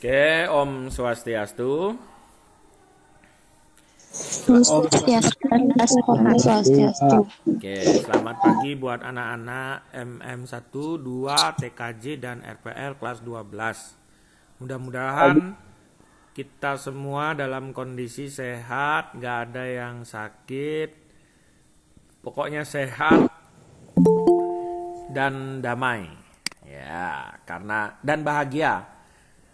Oke, Om Swastiastu. Om Swastiastu. Oke, selamat pagi buat anak-anak MM1, 2, TKJ, dan RPL kelas 12. Mudah-mudahan kita semua dalam kondisi sehat, gak ada yang sakit. Pokoknya sehat dan damai. Ya, karena dan bahagia.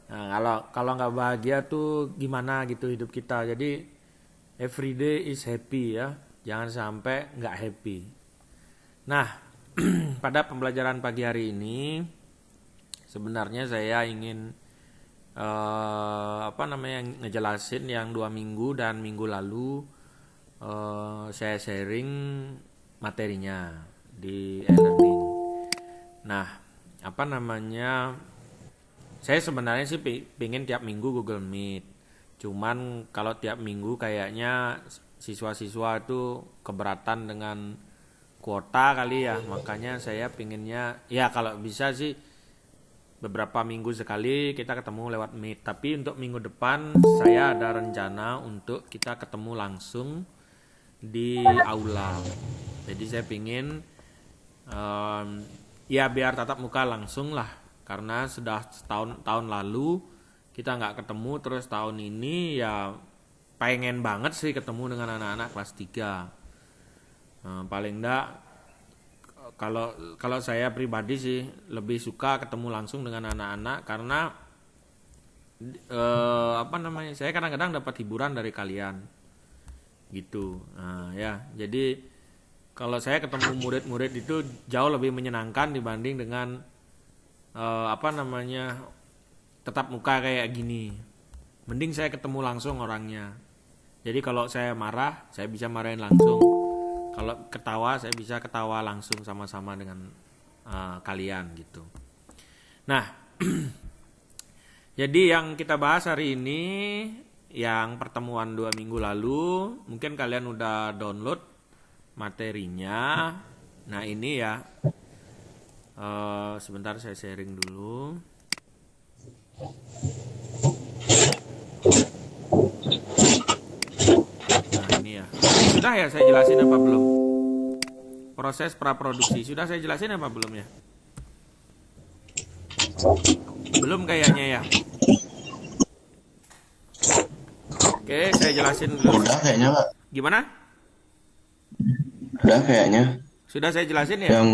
Nah, kalau nggak bahagia tuh gimana gitu hidup kita. Jadi every day is happy ya. Jangan sampai nggak happy. Nah, pada pembelajaran pagi hari ini sebenarnya saya ingin ngejelasin yang 2 minggu dan minggu lalu saya sharing materinya di e-learning. Nah, saya sebenarnya sih pengen tiap minggu Google Meet. Cuman kalau tiap minggu kayaknya siswa-siswa itu keberatan dengan kuota kali ya. Makanya saya pengennya ya kalau bisa sih beberapa minggu sekali kita ketemu lewat Meet. Tapi untuk minggu depan saya ada rencana untuk kita ketemu langsung di aula. Jadi saya pengen ya biar tatap muka langsung lah. Karena sudah tahun lalu kita nggak ketemu, terus tahun ini ya pengen banget sih ketemu dengan anak-anak kelas 3. Paling enggak kalau saya pribadi sih lebih suka ketemu langsung dengan anak-anak karena saya kadang-kadang dapat hiburan dari kalian gitu. Ya jadi kalau saya ketemu murid-murid itu jauh lebih menyenangkan dibanding dengan tetap muka kayak gini. Mending saya ketemu langsung orangnya. Jadi kalau saya marah, saya bisa marahin langsung. Kalau ketawa, saya bisa ketawa langsung sama-sama dengan kalian gitu. Nah, jadi yang kita bahas hari ini, yang pertemuan 2 minggu lalu, mungkin kalian udah download materinya. Nah ini ya, sebentar saya sharing dulu. Nah ini ya, sudah ya saya jelasin apa belum? Proses praproduksi sudah saya jelasin apa belum ya? Belum kayaknya ya. Oke, saya jelasin dulu. Udah kayaknya Pak. Gimana? Udah kayaknya. Sudah saya jelasin ya?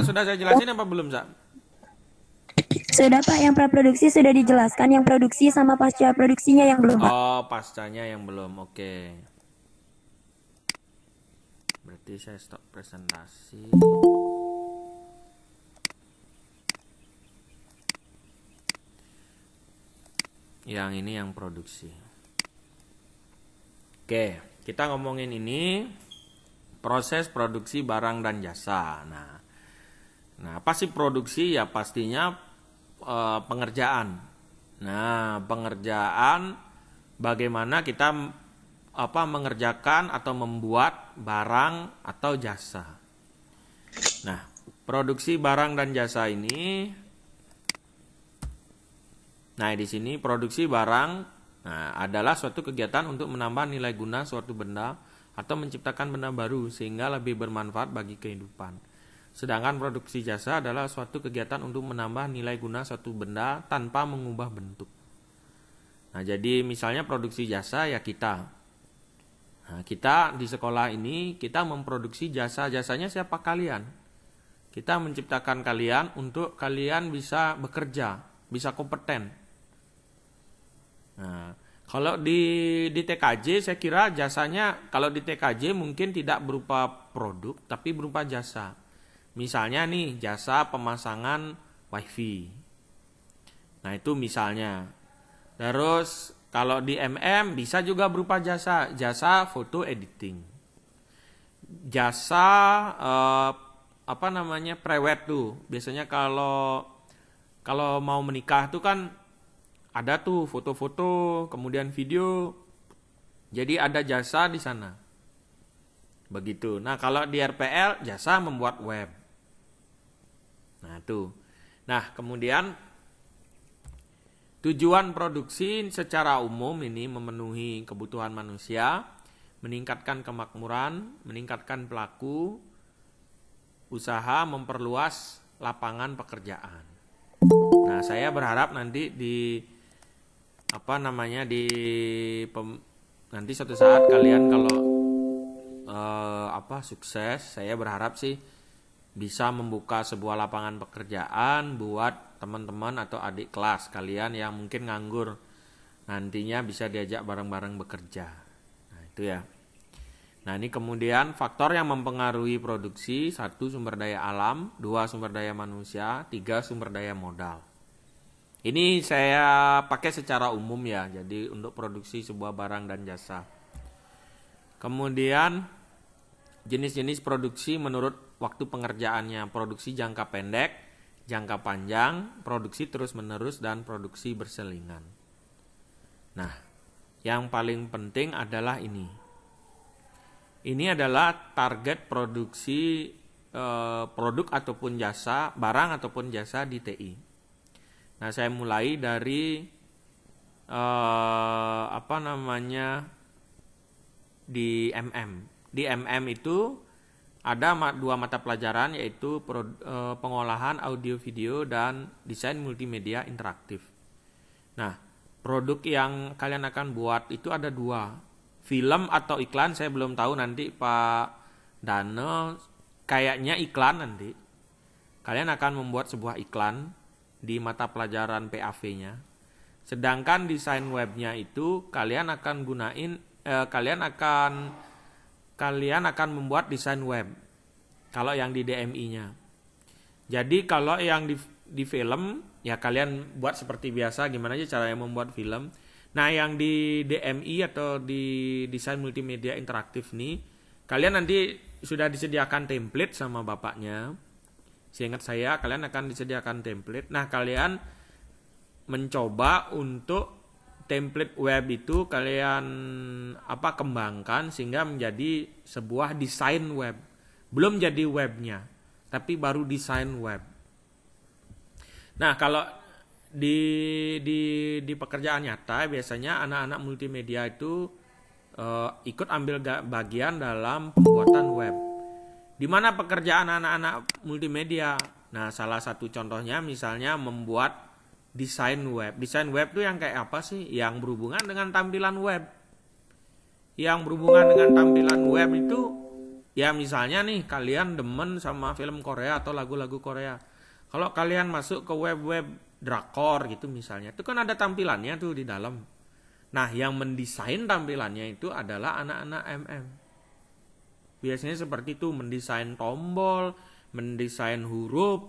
Sudah saya jelasin apa belum, Sa? Sudah Pak, yang praproduksi sudah dijelaskan, yang produksi sama pasca produksinya yang belum Pak. Oh, pascanya yang belum, oke. Berarti saya stop presentasi. Yang ini yang produksi. Oke, kita ngomongin ini proses produksi barang dan jasa. Nah apa sih produksi? Ya pastinya pengerjaan. Nah, pengerjaan bagaimana kita mengerjakan atau membuat barang atau jasa. Nah, produksi barang dan jasa ini. Nah, di sini produksi barang adalah suatu kegiatan untuk menambah nilai guna suatu benda atau menciptakan benda baru sehingga lebih bermanfaat bagi kehidupan. Sedangkan produksi jasa adalah suatu kegiatan untuk menambah nilai guna suatu benda tanpa mengubah bentuk. Nah, jadi misalnya produksi jasa ya kita. Nah, kita di sekolah ini kita memproduksi jasa-jasanya siapa kalian? Kita menciptakan kalian untuk kalian bisa bekerja, bisa kompeten. Nah, kalau di TKJ saya kira jasanya kalau di TKJ mungkin tidak berupa produk tapi berupa jasa. Misalnya nih jasa pemasangan wifi. Nah itu misalnya. Terus kalau di MM bisa juga berupa jasa foto editing. Jasa prewed tuh. Biasanya kalau mau menikah tuh kan ada tuh foto-foto, kemudian video. Jadi ada jasa di sana. Begitu. Nah, kalau di RPL jasa membuat web. Nah, tuh. Nah, kemudian Tujuan produksi secara umum ini memenuhi kebutuhan manusia, meningkatkan kemakmuran, meningkatkan pelaku usaha, memperluas lapangan pekerjaan. Nah, saya berharap nanti nanti suatu saat kalian kalau sukses, saya berharap sih bisa membuka sebuah lapangan pekerjaan buat teman-teman atau adik kelas kalian yang mungkin nganggur, nantinya bisa diajak bareng-bareng bekerja. Nah, itu ya. Nah, ini kemudian faktor yang mempengaruhi produksi: 1 sumber daya alam, 2 sumber daya manusia, 3 sumber daya modal. Ini saya pakai secara umum ya, jadi untuk produksi sebuah barang dan jasa. Kemudian jenis-jenis produksi menurut waktu pengerjaannya: produksi jangka pendek, jangka panjang, produksi terus-menerus, dan produksi berselingan. Nah, yang paling penting adalah ini. Ini adalah target produksi produk ataupun jasa, barang ataupun jasa di TI. Nah, saya mulai dari di MM. Di MM itu ada 2 mata pelajaran, yaitu pengolahan audio video dan desain multimedia interaktif. Nah, produk yang kalian akan buat itu ada 2. Film atau iklan, saya belum tahu, nanti Pak Dano kayaknya iklan nanti. Kalian akan membuat sebuah iklan di mata pelajaran PAV-nya. Sedangkan desain webnya itu kalian akan kalian akan membuat desain web kalau yang di DMI-nya. Jadi kalau yang di film ya kalian buat seperti biasa, gimana aja caranya membuat film. Nah, yang di DMI atau di desain multimedia interaktif nih, kalian nanti sudah disediakan template sama bapaknya. Seingat saya kalian akan disediakan template. Nah, kalian mencoba untuk template web itu kalian kembangkan sehingga menjadi sebuah desain web. Belum jadi webnya, tapi baru desain web. Nah, kalau di pekerjaan nyata biasanya anak-anak multimedia itu ikut ambil bagian dalam pembuatan web. Di mana pekerjaan anak-anak multimedia? Nah, salah satu contohnya misalnya membuat desain web. Desain web itu yang kayak apa sih? Yang berhubungan dengan tampilan web. Yang berhubungan dengan tampilan web itu ya misalnya nih kalian demen sama film Korea atau lagu-lagu Korea. Kalau kalian masuk ke web-web drakor gitu misalnya, itu kan ada tampilannya tuh di dalam. Nah, yang mendesain tampilannya itu adalah anak-anak MM. Biasanya seperti itu, mendesain tombol, mendesain huruf.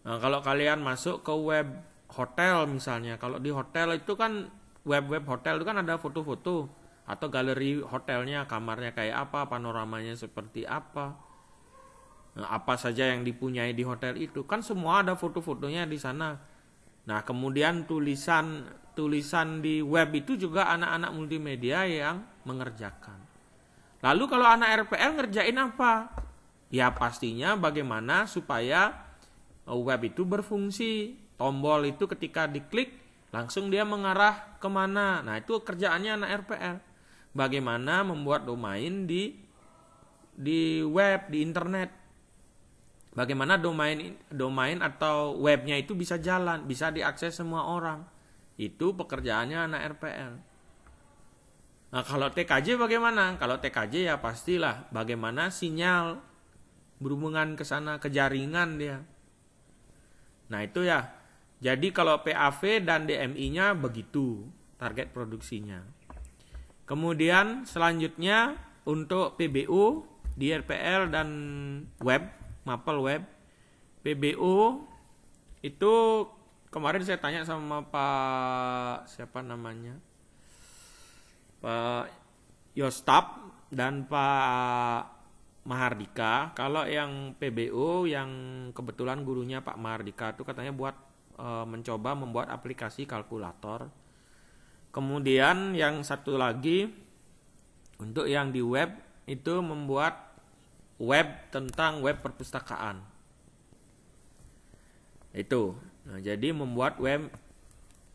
Nah, kalau kalian masuk ke web hotel misalnya, kalau di hotel itu kan web-web hotel itu kan ada foto-foto atau galeri hotelnya, kamarnya kayak apa, panoramanya seperti apa. Nah, apa saja yang dipunyai di hotel itu kan semua ada foto-fotonya di sana. Nah, kemudian tulisan di web itu juga anak-anak multimedia yang mengerjakan. Lalu kalau anak RPL ngerjain apa? Ya pastinya bagaimana supaya web itu berfungsi. Tombol itu ketika diklik langsung dia mengarah kemana. Nah, itu kerjaannya anak RPL. Bagaimana membuat domain di web, di internet. Bagaimana domain atau webnya itu bisa jalan, bisa diakses semua orang. Itu pekerjaannya anak RPL. Nah, kalau TKJ bagaimana? Kalau TKJ ya pastilah bagaimana sinyal berhubungan ke sana, ke jaringan dia. Nah, itu ya. Jadi kalau PAV dan DMI-nya begitu target produksinya. Kemudian selanjutnya untuk PBU di RPL dan web, Mapel web, PBU itu kemarin saya tanya sama Pak Yostap dan Pak Mahardika. Kalau yang PBU yang kebetulan gurunya Pak Mahardika itu katanya mencoba membuat aplikasi kalkulator. Kemudian yang satu lagi untuk yang di web itu membuat web tentang web perpustakaan. Itu. Nah, jadi membuat web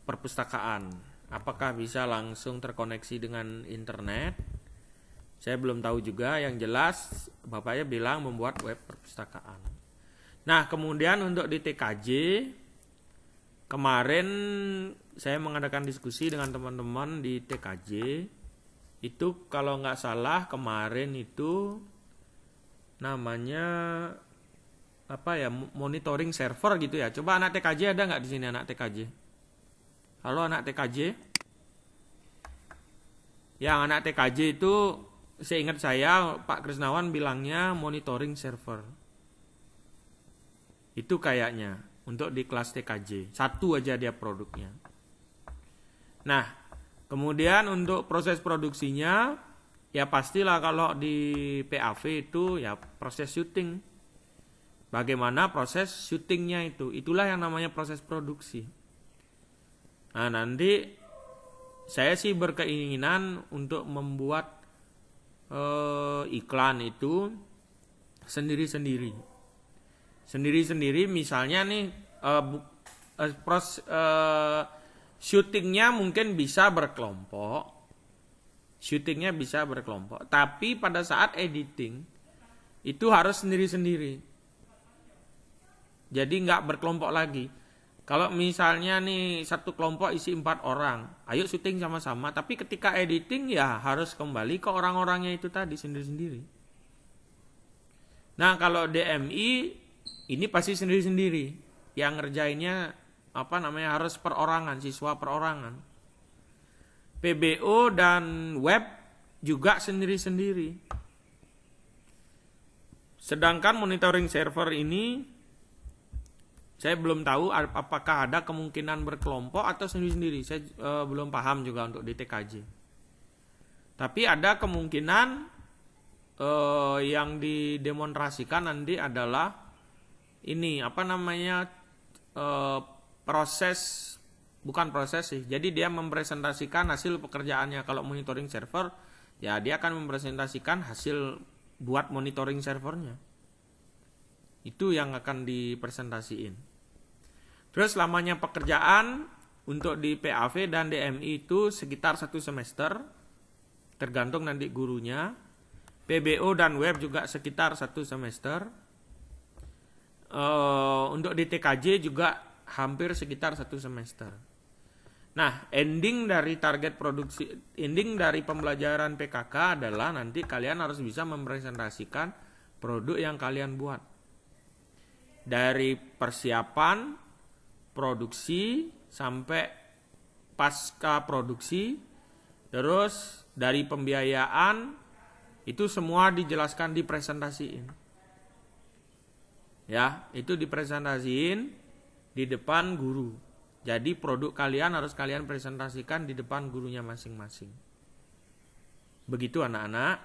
perpustakaan. Apakah bisa langsung terkoneksi dengan internet? Saya belum tahu juga, yang jelas bapaknya bilang membuat web perpustakaan. Nah, kemudian untuk di TKJ, kemarin saya mengadakan diskusi dengan teman-teman di TKJ. Itu kalau nggak salah kemarin itu namanya apa ya, monitoring server gitu ya. Coba anak TKJ ada nggak di sini, anak TKJ? Halo anak TKJ? Yang anak TKJ itu seingat saya Pak Krisnawan bilangnya monitoring server. Itu kayaknya untuk di kelas TKJ. Satu aja dia produknya. Nah, kemudian untuk proses produksinya, ya pastilah kalau di PAV itu ya proses syuting. Bagaimana proses syutingnya itu? Itulah yang namanya proses produksi. Nah, nanti saya sih berkeinginan untuk membuat iklan itu sendiri-sendiri. Sendiri-sendiri misalnya nih syutingnya mungkin bisa berkelompok. Syutingnya bisa berkelompok, tapi pada saat editing itu harus sendiri-sendiri. Jadi nggak berkelompok lagi. Kalau misalnya nih satu kelompok isi 4 orang, ayo syuting sama-sama. Tapi ketika editing ya harus kembali ke orang-orangnya itu tadi sendiri-sendiri. Nah kalau DMI ini pasti sendiri-sendiri. Yang ngerjainnya harus perorangan, siswa perorangan. PBO dan web juga sendiri-sendiri. Sedangkan monitoring server ini saya belum tahu apakah ada kemungkinan berkelompok atau sendiri-sendiri. Saya belum paham juga untuk di TKJ. Tapi ada kemungkinan yang didemonstrasikan nanti adalah ini bukan proses sih. Jadi dia mempresentasikan hasil pekerjaannya. Kalau monitoring server, ya dia akan mempresentasikan hasil buat monitoring servernya. Itu yang akan dipresentasiin. Terus lamanya pekerjaan untuk di PAV dan DMI itu sekitar 1 semester, tergantung nanti gurunya. PBO dan web juga sekitar 1 semester. Untuk di TKJ juga hampir sekitar 1 semester. Nah, ending dari pembelajaran PKK adalah nanti kalian harus bisa mempresentasikan produk yang kalian buat. Dari persiapan produksi sampai pasca produksi, terus dari pembiayaan itu semua dijelaskan, dipresentasiin. Ya, itu dipresentasiin di depan guru. Jadi produk kalian harus kalian presentasikan di depan gurunya masing-masing. Begitu anak-anak.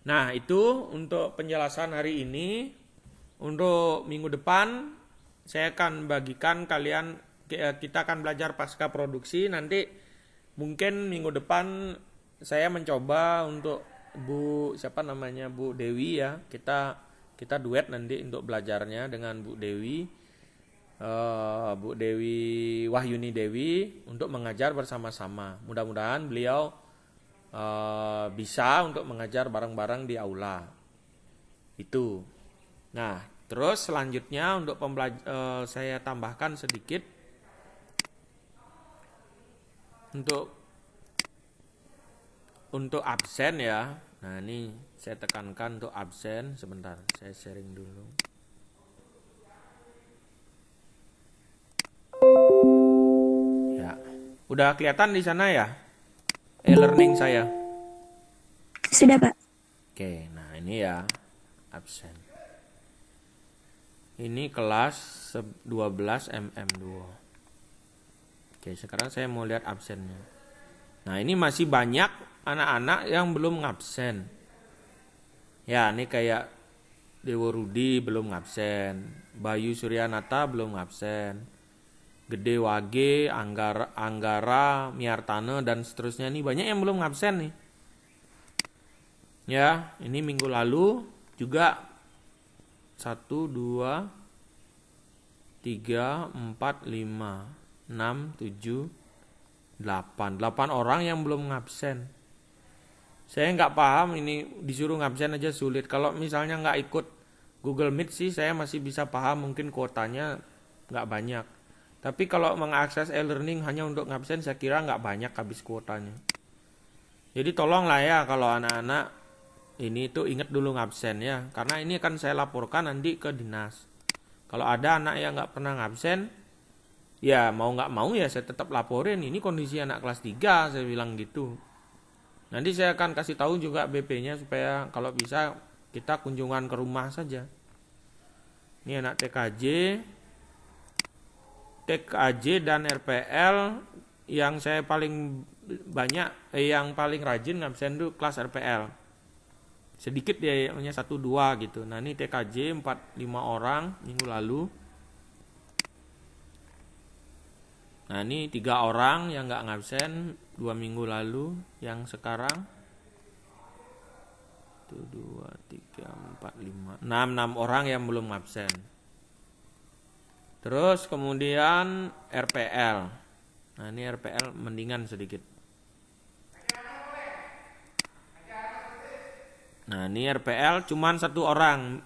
Nah, itu untuk penjelasan hari ini. Untuk minggu depan saya akan bagikan kalian, kita akan belajar pasca produksi. Nanti mungkin minggu depan saya mencoba untuk Bu Dewi ya. Kita duet nanti untuk belajarnya dengan Bu Dewi. Bu Dewi Wahyuni Dewi untuk mengajar bersama-sama. Mudah-mudahan beliau bisa untuk mengajar bareng-bareng di aula. Itu. Nah, terus selanjutnya untuk saya tambahkan sedikit untuk absen ya. Nah, ini saya tekankan untuk absen. Sebentar, saya sharing dulu. Ya, udah kelihatan di sana ya? E-learning saya. Sudah, Pak. Oke, nah ini ya absen. Ini kelas 12 MM2. Oke, sekarang saya mau lihat absennya. Nah, ini masih banyak anak-anak yang belum ngabsen. Ya, ini kayak Dewo Rudi belum ngabsen, Bayu Suryanata belum ngabsen, Gede Wage, Anggara, Miartane dan seterusnya. Ini banyak yang belum ngabsen nih. Ya, ini minggu lalu juga 1, 2, 3, 4, 5. 6, 7, 8. 8 orang yang belum ngabsen. Saya nggak paham ini disuruh ngabsen aja sulit. Kalau misalnya nggak ikut Google Meet sih saya masih bisa paham, mungkin kuotanya nggak banyak. Tapi kalau mengakses e-learning hanya untuk ngabsen saya kira nggak banyak habis kuotanya. Jadi tolonglah ya kalau anak-anak ini tuh ingat dulu ngabsen ya. Karena ini akan saya laporkan nanti ke dinas. Kalau ada anak yang nggak pernah ngabsen, ya mau nggak mau ya saya tetap laporin. Ini kondisi anak kelas 3, saya bilang gitu. Nanti saya akan kasih tahu juga BP-nya supaya kalau bisa kita kunjungan ke rumah saja. Ini anak TKJ dan RPL yang saya paling banyak, yang paling rajin ngabsen itu kelas RPL. Sedikit ya, hanya 1-2 gitu. Nah ini TKJ 4-5 orang minggu lalu. Nah ini 3 orang yang nggak ngabsen 2 minggu lalu. Yang sekarang 1, 2, 3, 4, 5, 6 orang yang belum ngabsen. Terus kemudian RPL. Nah ini RPL mendingan sedikit. Nah ini RPL cuman 1 orang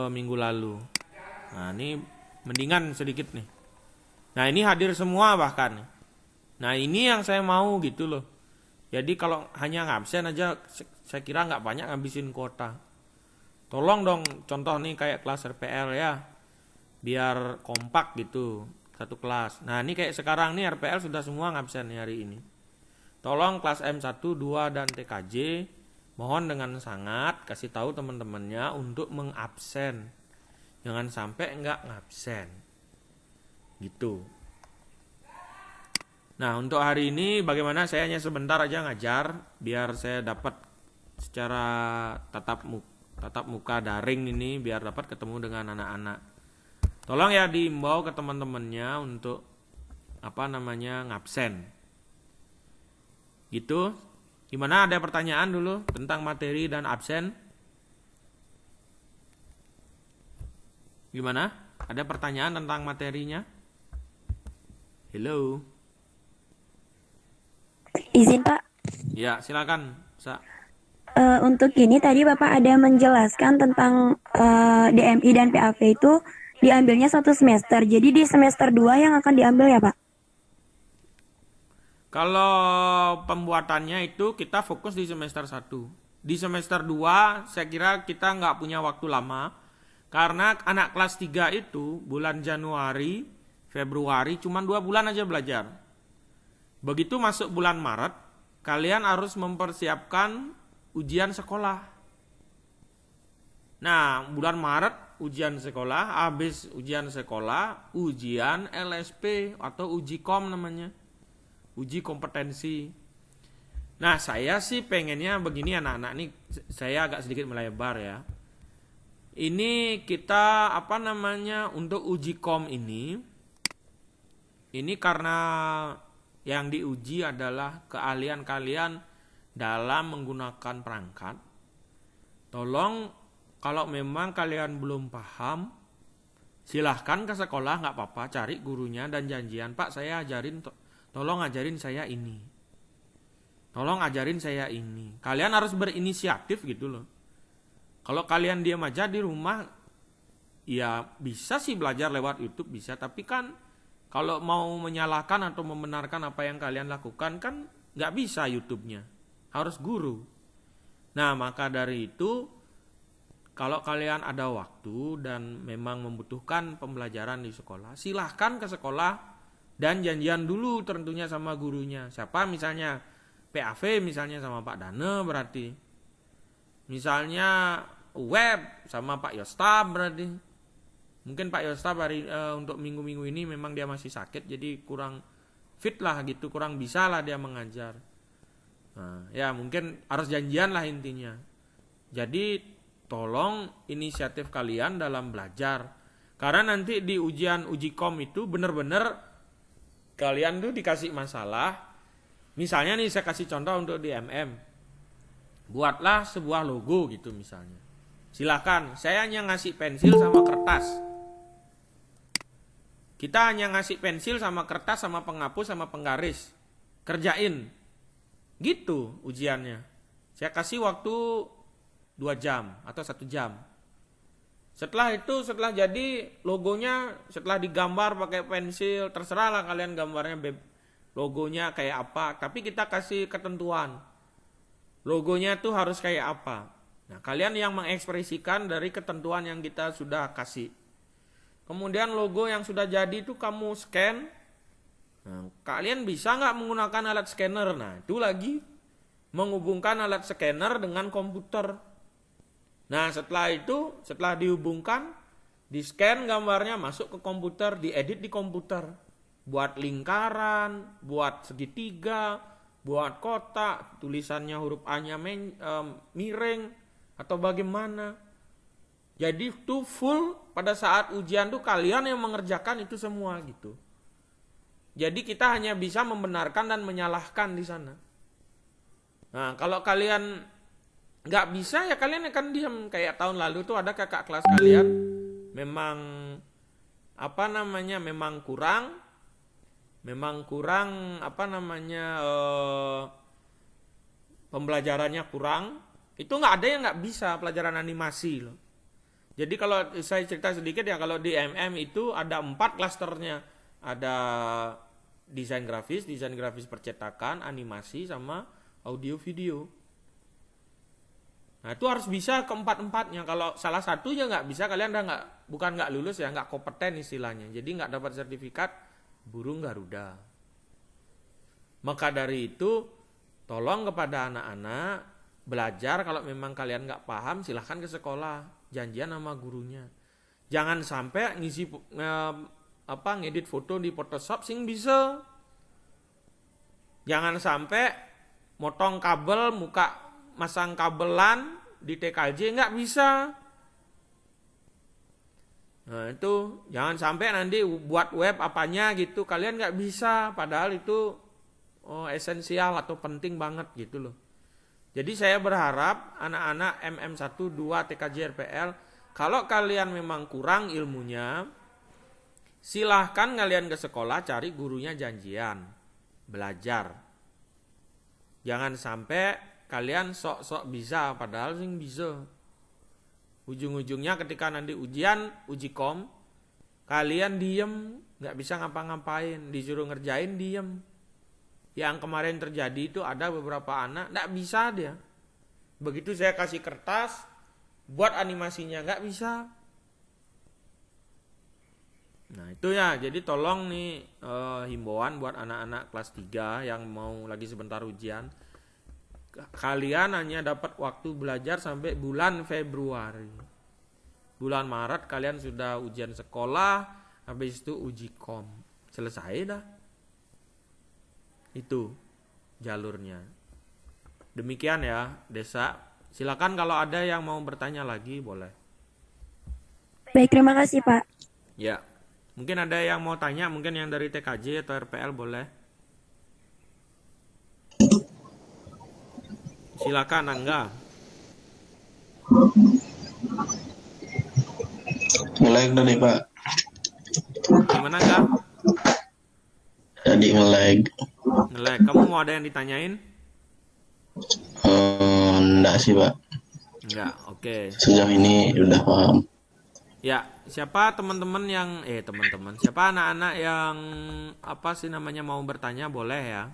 minggu lalu. Nah ini mendingan sedikit nih. Nah ini hadir semua bahkan. Nah ini yang saya mau gitu loh. Jadi kalau hanya ngabsen aja saya kira nggak banyak ngabisin kuota. Tolong dong contoh nih kayak kelas RPL ya. Biar kompak gitu satu kelas. Nah ini kayak sekarang nih RPL sudah semua ngabsen hari ini. Tolong kelas M1, 2 dan TKJ mohon dengan sangat kasih tahu teman-temannya untuk mengabsen. Jangan sampai nggak ngabsen. Gitu. Nah untuk hari ini bagaimana saya hanya sebentar aja ngajar biar saya dapat secara tatap muka daring ini biar dapat ketemu dengan anak-anak. Tolong ya diimbau ke teman-temannya untuk ngabsen. Gitu. Gimana, ada pertanyaan dulu tentang materi dan absen? Gimana? Ada pertanyaan tentang materinya? Hello. Izin Pak. Ya, silakan. Untuk ini tadi Bapak ada menjelaskan tentang DMI dan PAV itu diambilnya 1 semester. Jadi di semester 2 yang akan diambil ya Pak? Kalau pembuatannya itu kita fokus di semester 1. Di semester 2 saya kira kita nggak punya waktu lama. Karena anak kelas 3 itu bulan Januari, Februari cuma 2 bulan aja belajar. Begitu masuk bulan Maret, kalian harus mempersiapkan ujian sekolah. Nah, bulan Maret ujian sekolah, habis ujian sekolah, ujian LSP atau uji kom namanya. Uji kompetensi. Nah, saya sih pengennya begini anak-anak nih, saya agak sedikit melebar ya. Ini kita untuk uji kom ini karena yang diuji adalah keahlian kalian dalam menggunakan perangkat. Tolong kalau memang kalian belum paham, silahkan ke sekolah, nggak apa-apa, cari gurunya dan janjian, Pak saya ajarin, tolong ajarin saya ini. Tolong ajarin saya ini. Kalian harus berinisiatif gitu loh. Kalau kalian diam aja di rumah, ya bisa sih belajar lewat YouTube bisa, tapi kan kalau mau menyalahkan atau membenarkan apa yang kalian lakukan kan nggak bisa YouTube-nya. Harus guru. Nah maka dari itu, kalau kalian ada waktu dan memang membutuhkan pembelajaran di sekolah, silahkan ke sekolah dan janjian dulu tentunya sama gurunya. Siapa misalnya PAV misalnya sama Pak Dane berarti. Misalnya web sama Pak Yostab berarti. Mungkin Pak Yostab untuk minggu-minggu ini memang dia masih sakit jadi kurang fit lah gitu, kurang bisa lah dia mengajar. Nah, ya mungkin harus janjian lah intinya. Jadi tolong inisiatif kalian dalam belajar. Karena nanti di uji kom itu benar-benar kalian tuh dikasih masalah. Misalnya nih saya kasih contoh untuk di MM. Buatlah sebuah logo gitu misalnya. Silakan, saya hanya ngasih pensil sama kertas. Kita hanya ngasih pensil sama kertas sama penghapus sama penggaris. Kerjain. Gitu ujiannya. Saya kasih waktu 2 jam atau 1 jam. Setelah itu, setelah jadi logonya, setelah digambar pakai pensil, terserah lah kalian gambarnya logonya kayak apa. Tapi kita kasih ketentuan. Logonya tuh harus kayak apa. Nah, kalian yang mengekspresikan dari ketentuan yang kita sudah kasih. Kemudian logo yang sudah jadi itu kamu scan. Nah, kalian bisa nggak menggunakan alat scanner? Nah, itu lagi menghubungkan alat scanner dengan komputer. Nah, setelah itu, setelah dihubungkan, di-scan gambarnya, masuk ke komputer, diedit di komputer. Buat lingkaran, buat segitiga, buat kotak, tulisannya huruf A-nya miring, atau bagaimana. Jadi itu full pada saat ujian tuh kalian yang mengerjakan itu semua gitu. Jadi kita hanya bisa membenarkan dan menyalahkan di sana. Nah, kalau kalian nggak bisa ya kalian akan diam. Kayak tahun lalu tuh ada kakak kelas kalian memang memang kurang pembelajarannya kurang. Itu nggak ada yang nggak bisa pelajaran animasi loh. Jadi kalau saya cerita sedikit ya, kalau di MM itu ada 4 klasternya. Ada desain grafis percetakan, animasi, sama audio video. Nah, itu harus bisa keempat-empatnya. Kalau salah satu ya nggak bisa, kalian udah bukan nggak lulus ya, nggak kompeten istilahnya. Jadi nggak dapat sertifikat burung Garuda. Maka dari itu, tolong kepada anak-anak belajar. Kalau memang kalian nggak paham, silahkan ke sekolah, janjian sama gurunya. Jangan sampai ngedit foto di Photoshop sing bisa. Jangan sampai motong kabel, masang kabelan di TKJ nggak bisa. Nah itu jangan sampai nanti buat web apanya gitu kalian nggak bisa, padahal itu esensial atau penting banget gitu loh. Jadi saya berharap anak-anak MM1, 2, TKJ, RPL, kalau kalian memang kurang ilmunya, silahkan kalian ke sekolah cari gurunya janjian, belajar. Jangan sampai kalian sok-sok bisa padahal sing bisa. Ujung-ujungnya ketika nanti uji kom, kalian diem, nggak bisa ngapa-ngapain, disuruh ngerjain diem. Yang kemarin terjadi itu ada beberapa anak nggak bisa dia. Begitu saya kasih kertas, buat animasinya nggak bisa. Nah itu ya, jadi tolong nih himbauan buat anak-anak kelas 3 yang mau lagi sebentar ujian. Kalian hanya dapat waktu belajar sampai bulan Februari. Bulan Maret kalian sudah ujian sekolah, habis itu uji kom. Selesai dah. Itu jalurnya. Demikian ya, Desa. Silakan kalau ada yang mau bertanya lagi boleh. Baik, terima kasih Pak. Ya. Mungkin ada yang mau tanya, mungkin yang dari TKJ atau RPL boleh. Silakan Angga. Nge-lag tadi Pak. Gimana Angga? Tadi nge-lag. Nge-lag. Kamu mau ada yang ditanyain? Enggak sih Pak. Enggak, oke. Sejauh ini udah paham. Ya, siapa teman-teman yang siapa anak-anak yang mau bertanya boleh ya.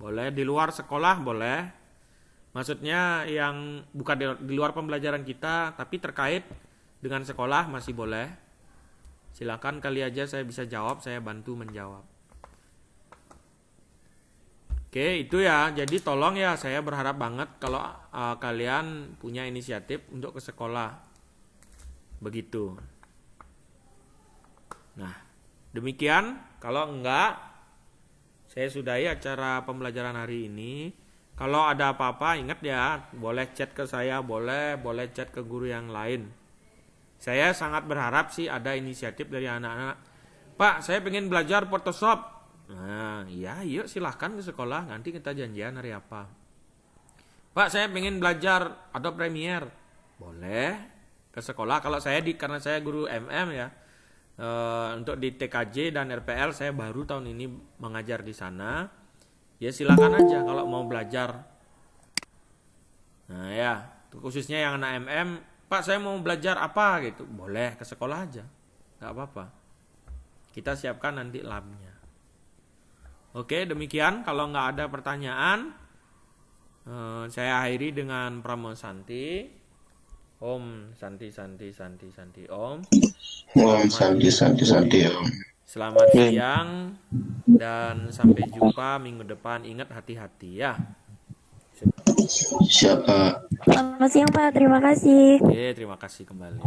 Boleh di luar sekolah boleh. Maksudnya yang bukan di luar pembelajaran kita tapi terkait dengan sekolah masih boleh. Silakan kali aja saya bisa jawab, saya bantu menjawab. Oke, itu ya. Jadi tolong ya, saya berharap banget kalau kalian punya inisiatif untuk ke sekolah. Begitu. Nah, demikian. Kalau enggak, saya sudahi acara pembelajaran hari ini. Kalau ada apa-apa, ingat ya, boleh chat ke saya, boleh chat ke guru yang lain. Saya sangat berharap sih ada inisiatif dari anak-anak. Pak, saya pengen belajar Photoshop. Nah, iya, yuk silahkan ke sekolah. Nanti kita janjian hari apa. Pak, saya pengen belajar Adobe Premiere. Boleh ke sekolah. Kalau saya karena saya guru MM ya, Untuk di TKJ dan RPL saya baru tahun ini mengajar di sana. Ya silakan aja kalau mau belajar. Nah ya, khususnya yang anak MM, Pak saya mau belajar apa gitu, boleh ke sekolah aja, nggak apa-apa. Kita siapkan nanti labnya. Oke, demikian. Kalau nggak ada pertanyaan, saya akhiri dengan Pramo Santi. Om Santi Santi Santi Santi Om. Om Santi Santi Santi Om. Selamat siang dan sampai jumpa minggu depan. Ingat hati-hati ya. Siapa? Selamat siang Pak, terima kasih. Oke, terima kasih kembali.